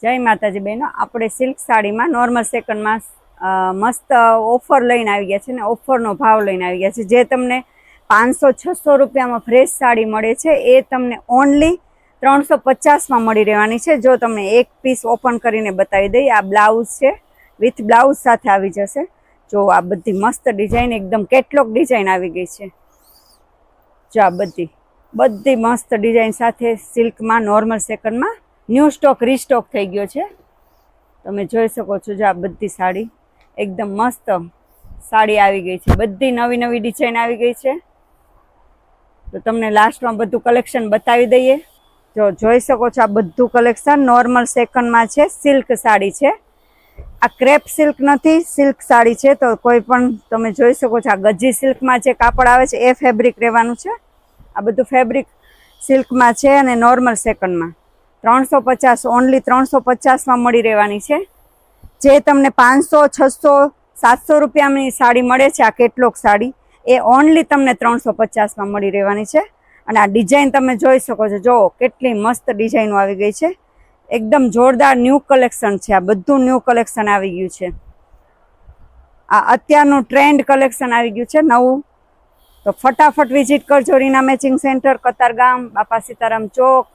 જય માતાજી બહેનો, આપણે સિલ્ક સાડીમાં નોર્મલ સેકન્ડમાં મસ્ત ઓફર લઈને આવી ગયા છે ને ઓફરનો ભાવ લઈને આવી ગયા છે. જે તમને 500-600 રૂપિયામાં ફ્રેશ સાડી મળે છે એ તમને ઓનલી 350માં મળી રહેવાની છે. જો તમને એક પીસ ઓપન કરીને બતાવી દઈએ, આ બ્લાઉઝ છે, વિથ બ્લાઉઝ સાથે આવી જશે. જો આ બધી મસ્ત ડિઝાઇન, એકદમ કેટલોગ ડિઝાઇન આવી ગઈ છે. જો આ બધી મસ્ત ડિઝાઇન સાથે સિલ્કમાં નોર્મલ સેકન્ડમાં ન્યૂ સ્ટોક રીસ્ટોક થઈ ગયો છે. તમે જોઈ શકો છો. જો આ બધી સાડી એકદમ મસ્ત સાડી આવી ગઈ છે. બધી નવી નવી ડિઝાઇન આવી ગઈ છે. તો તમને લાસ્ટમાં બધું કલેક્શન બતાવી દઈએ. જો જોઈ શકો છો, આ બધું કલેક્શન નોર્મલ સેકન્ડમાં છે. સિલ્ક સાડી છે, આ ક્રેપ સિલ્ક નથી, સિલ્ક સાડી છે. તો કોઈ પણ તમે જોઈ શકો છો, આ ગજી સિલ્કમાં જે કાપડ આવે છે એ ફેબ્રિક રહેવાનું છે. આ બધું ફેબ્રિક સિલ્કમાં છે અને નોર્મલ સેકન્ડમાં 350, ઓનલી 350માં મળી રહેવાની છે. જે તમને 500, 600, 700 રૂપિયાની સાડી મળે છે, આ કેટલોગ સાડી, એ ઓનલી તમને 350માં મળી રહેવાની છે. અને આ ડિઝાઇન તમે જોઈ શકો છો. જો કેટલી મસ્ત ડિઝાઇનો આવી ગઈ છે. એકદમ જોરદાર ન્યૂ કલેક્શન છે. આ બધું ન્યૂ કલેક્શન આવી ગયું છે. આ અત્યારનું ટ્રેન્ડ કલેક્શન આવી ગયું છે નવું. તો ફટાફટ વિઝિટ કરજો રીના મેચિંગ સેન્ટર, કતારગામ, બાપા સીતારામ ચોક,